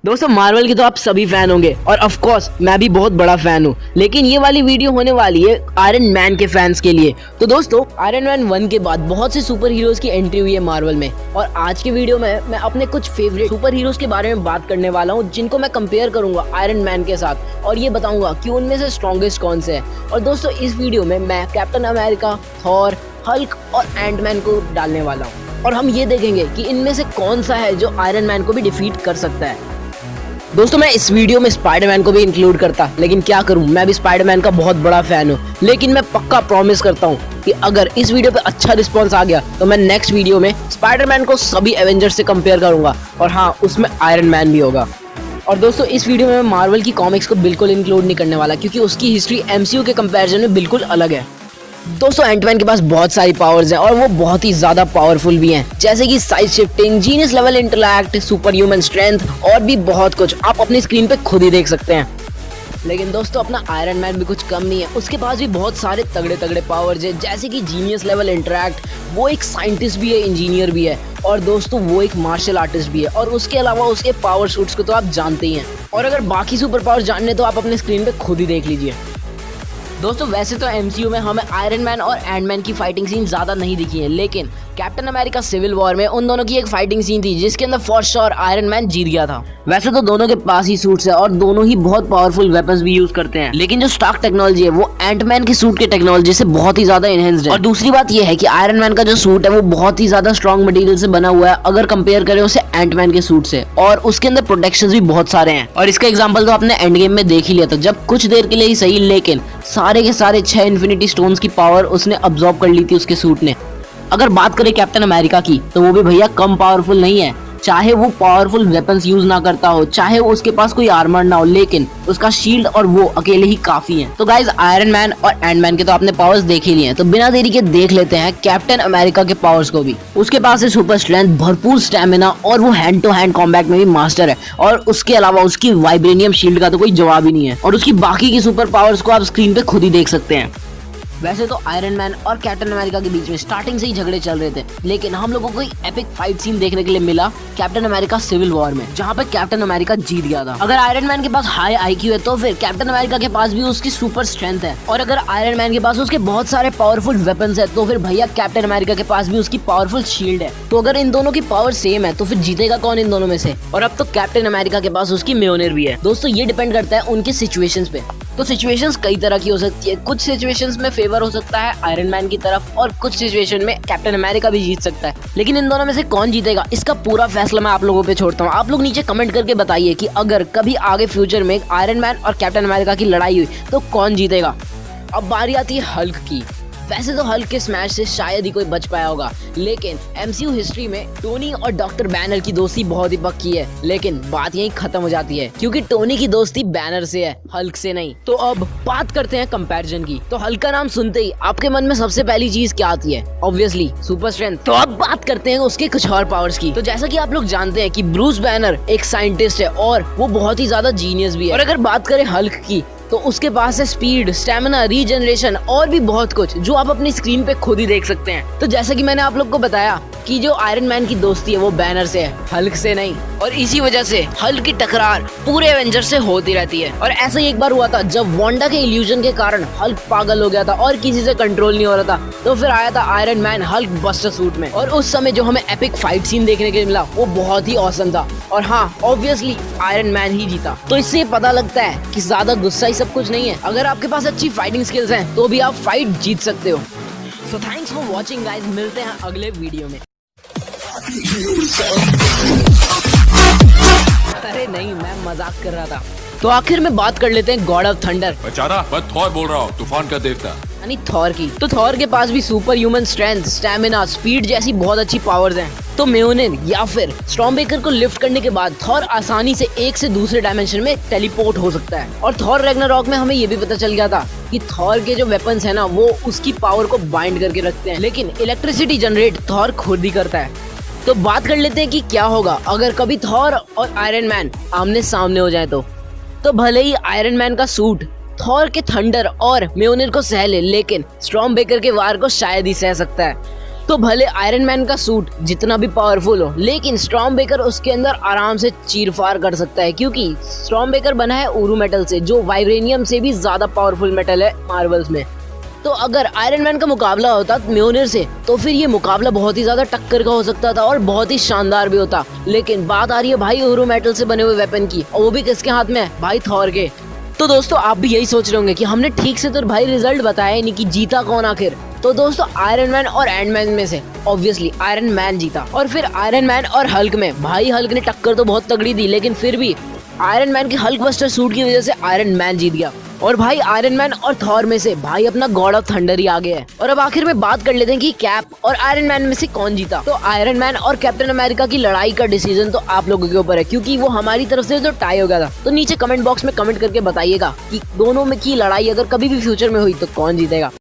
दोस्तों मार्वल के तो आप सभी फैन होंगे और ऑफ कोर्स मैं भी बहुत बड़ा फैन हूँ, लेकिन ये वाली वीडियो होने वाली है आयरन मैन के फैंस के लिए। तो दोस्तों आयरन मैन 1 के बाद बहुत से सुपर हीरोज की एंट्री हुई है मार्वल में, और आज के वीडियो में मैं अपने कुछ फेवरेट सुपर हीरोज के बारे में बात करने वाला हूँ, जिनको मैं कंपेयर करूंगा आयरन मैन के साथ, और ये बताऊंगा कि उनमें से स्ट्रॉन्गेस्ट कौन से है। और दोस्तों इस वीडियो में मैं कैप्टन अमेरिका, थॉर, हल्क और एंटमैन को डालने वाला हूँ, और हम ये देखेंगे कि इनमें से कौन सा है जो आयरन मैन को भी डिफीट कर सकता है। दोस्तों मैं इस वीडियो में स्पाइडरमैन को भी इंक्लूड करता, लेकिन क्या करूं, मैं भी स्पाइडरमैन का बहुत बड़ा फैन हूं। लेकिन मैं पक्का प्रॉमिस करता हूं कि अगर इस वीडियो पे अच्छा रिस्पांस आ गया तो मैं नेक्स्ट वीडियो में स्पाइडरमैन को सभी एवेंजर्स से कंपेयर करूंगा, और हाँ उसमें आयरन मैन भी होगा। और दोस्तों इस वीडियो में मैं मार्वल की कॉमिक्स को बिल्कुल इंक्लूड नहीं करने वाला, क्योंकि उसकी हिस्ट्री MCU के कंपेरिजन में बिल्कुल अलग है। दोस्तों एंटमैन के पास बहुत सारी पावर्स हैं और वो बहुत ही ज्यादा पावरफुल भी हैं, जैसे कि size shifting, genius level intellect, super human strength और भी बहुत कुछ आप अपनी स्क्रीन पे खुद ही देख सकते हैं। लेकिन दोस्तों अपना आयरन मैन भी कुछ कम नहीं है, उसके पास भी बहुत सारे तगड़े तगड़े पावर्स है, जैसे कि जीनियस लेवल इंटेलेक्ट, वो एक साइंटिस्ट भी है, इंजीनियर भी है, और दोस्तों वो एक मार्शल आर्टिस्ट भी है, और उसके अलावा उसके पावर सूट्स को तो आप जानते ही हैं। और अगर बाकी सुपर पावर जानने तो आप अपने स्क्रीन पे खुद ही देख लीजिए। दोस्तों वैसे तो MCU में हमें आयरन मैन और एंटमैन की फाइटिंग सीन ज्यादा नहीं दिखी है, लेकिन कैप्टन अमेरिका सिविल वॉर में उन दोनों की एक फाइटिंग सीन थी जिसके अंदर फॉर श्योर आयरन मैन जीत गया था। वैसे तो दोनों के पास ही सूट्स है और दोनों ही बहुत पावरफुल वेपन्स भी यूज करते हैं, लेकिन जो स्टार्क टेक्नोलॉजी है वो एंटमैन के सूट के टेक्नोलॉजी से बहुत ही ज्यादा एनहेंस्ड है। और दूसरी बात ये है कि आयरन मैन का जो सूट है वो बहुत ही ज्यादा स्ट्रॉन्ग मटेरियल से बना हुआ है अगर कंपेयर करें उसे एंटमैन के सूट से, और उसके अंदर प्रोटेक्शन भी बहुत सारे हैं। और इसका एग्जाम्पल तो आपने एंड गेम में देख ही लिया था, जब कुछ देर के लिए ही सही, लेकिन सारे के सारे 6 इन्फिनिटी स्टोन्स की पावर उसने अब्सॉर्ब कर ली थी उसके सूट ने। अगर बात करें कैप्टन अमेरिका की तो वो भी भैया कम पावरफुल नहीं है, चाहे वो पावरफुल वेपन्स यूज ना करता हो, चाहे उसके पास कोई आर्मर ना हो, लेकिन उसका शील्ड और वो अकेले ही काफी हैं। तो गाइज आयरन मैन और एंटमैन के तो आपने पावर्स देख ही लिए हैं, तो बिना देरी के देख लेते हैं कैप्टन अमेरिका के पावर्स को भी। उसके पास है सुपर स्ट्रेंथ, भरपूर स्टैमिना, और वो हैंड टू हैंड कॉम्बैट में भी मास्टर है, और उसके अलावा उसकी वाइब्रेनियम शील्ड का तो कोई जवाब ही नहीं है, और उसकी बाकी की सुपर पावर्स को आप स्क्रीन पे खुद ही देख सकते हैं। वैसे तो आयरन मैन और कैप्टन अमेरिका के बीच में स्टार्टिंग से ही झगड़े चल रहे थे, लेकिन हम लोगों को एक एपिक फाइट सीन देखने के लिए मिला कैप्टन अमेरिका सिविल वॉर में, जहां पे कैप्टन अमेरिका जीत गया था। अगर आयरन मैन के पास हाई IQ है तो फिर कैप्टन अमेरिका के पास भी उसकी सुपर स्ट्रेंथ है, और अगर आयरन मैन के पास उसके बहुत सारे पावरफुल वेपन्स है तो फिर भैया कैप्टन अमेरिका के पास भी उसकी पावरफुल शील्ड है। तो अगर इन दोनों की पावर सेम है तो फिर जीतेगा कौन इन दोनों में से? और अब तो कैप्टन अमेरिका के पास उसकी म्योनिर भी है। दोस्तों ये डिपेंड करता है उनके सिचुएशंस पे। तो सिचुएशंस कई तरह की हो सकती है, कुछ सिचुएशंस में फेवर हो सकता है आयरन मैन की तरफ, और कुछ सिचुएशन में कैप्टन अमेरिका भी जीत सकता है। लेकिन इन दोनों में से कौन जीतेगा इसका पूरा फैसला मैं आप लोगों पे छोड़ता हूँ। आप लोग नीचे कमेंट करके बताइए कि अगर कभी आगे फ्यूचर में आयरन मैन और कैप्टन अमेरिका की लड़ाई हुई तो कौन जीतेगा। अब बारी आती है हल्क की। वैसे तो हल्क के स्मैश से शायद ही कोई बच पाया होगा, लेकिन MCU हिस्ट्री में टोनी और डॉक्टर बैनर की दोस्ती बहुत ही पक्की है, लेकिन बात यहीं खत्म हो जाती है क्योंकि टोनी की दोस्ती बैनर से है, हल्क से नहीं। तो अब बात करते हैं कंपैरिजन की। तो हल्क का नाम सुनते ही आपके मन में सबसे पहली चीज क्या आती है? Obviously super strength. तो अब बात करते हैं उसके कुछ और पावर्स की। तो जैसा कि आप लोग जानते हैं कि ब्रूस बैनर एक साइंटिस्ट है और वो बहुत ही ज्यादा जीनियस भी है, और अगर बात करें हल्क की तो उसके पास है स्पीड, स्टैमिना, रीजनरेशन और भी बहुत कुछ जो आप अपनी स्क्रीन पे खुद ही देख सकते हैं। तो जैसा कि मैंने आप लोग को बताया कि जो आयरन मैन की दोस्ती है वो बैनर से है, हल्क से नहीं, और इसी वजह से हल्क की टकरार पूरे एवेंजर से होती रहती है। और ऐसा ही एक बार हुआ था जब वांडा के इल्यूजन के कारण हल्क पागल हो गया था और किसी से कंट्रोल नहीं हो रहा था, तो फिर आया था iron man Hulk buster suit में, और उस समय जो हमें एपिक फाइट सीन देखने के लिए मिला वो बहुत ही ऑसम था। और हाँ ऑब्वियसली आयरन मैन ही जीता। तो इससे पता लगता है कि ज्यादा गुस्सा ही सब कुछ नहीं है, अगर आपके पास अच्छी फाइटिंग स्किल्स हैं तो भी आप फाइट जीत सकते हो। So thanks for watching guys, मिलते हैं अगले वीडियो में। अरे नहीं, मैं मजाक कर रहा था। तो आखिर में बात कर लेते हैं गॉड ऑफ थंडर। बेचारा मैं थॉर बोल रहा हूँ, तूफान का देवता, यानी थॉर की। तो थॉर के पास भी super human strength, stamina, speed जैसी बहुत अच्छी पावर्स हैं। तो म्योनिर या फिर स्टॉर्मबेकर को लिफ्ट करने के बाद थॉर आसानी से एक से दूसरे डायमेंशन में टेलीपोर्ट हो सकता है। और थॉर रैग्नारॉक में हमें ये भी पता चल गया था कि थॉर के जो वेपन्स है ना वो उसकी पावर को बाइंड करके रखते हैं, लेकिन इलेक्ट्रिसिटी जनरेट थॉर खुद ही करता है। तो बात कर लेते हैं कि क्या होगा अगर कभी थॉर और आयरन मैन आमने सामने हो जाए तो भले ही आयरन मैन का सूट थॉर के थंडर और म्योनिर को सह ले, लेकिन स्टॉर्म बेकर के वार को शायद ही सह सकता है। तो भले आयरन मैन का सूट जितना भी पावरफुल हो, लेकिन स्टॉर्म बेकर उसके अंदर आराम से चीरफाड़ कर सकता है, क्योंकि स्टॉर्म बेकर बना है ऊरू मेटल से, जो वाइब्रेनियम से भी ज्यादा पावरफुल मेटल है मार्वल्स में। तो अगर आयरन मैन का मुकाबला होता म्योनिर से, तो फिर ये मुकाबला बहुत ही ज्यादा टक्कर का हो सकता था और बहुत ही शानदार भी होता। लेकिन बात आ रही है भाई ऊरू मेटल से बने हुए वेपन की, और वो भी किसके हाथ में है? भाई थॉर के। तो दोस्तों आप भी यही सोच रहे होंगे कि हमने ठीक से तो भाई रिजल्ट बताया नहीं कि जीता कौन आखिर। तो दोस्तों आयरन मैन और एंड मैन में से ऑब्वियसली आयरन मैन जीता। और फिर आयरन मैन और हल्क में भाई हल्क ने टक्कर तो बहुत तगड़ी दी, लेकिन फिर भी आयरन मैन के हल्क बस्टर सूट की वजह से आयरन मैन जीत गया। और भाई आयरन मैन और थॉर में से भाई अपना गॉड ऑफ थंडर ही आ गया है। और अब आखिर में बात कर लेते हैं कि कैप और आयरन मैन में से कौन जीता। तो आयरन मैन और कैप्टन अमेरिका की लड़ाई का डिसीजन तो आप लोगों के ऊपर है, क्योंकि वो हमारी तरफ से तो टाई हो गया था। तो नीचे कमेंट बॉक्स में कमेंट करके बताइएगा कि दोनों में की लड़ाई अगर कभी भी फ्यूचर में हुई तो कौन जीतेगा।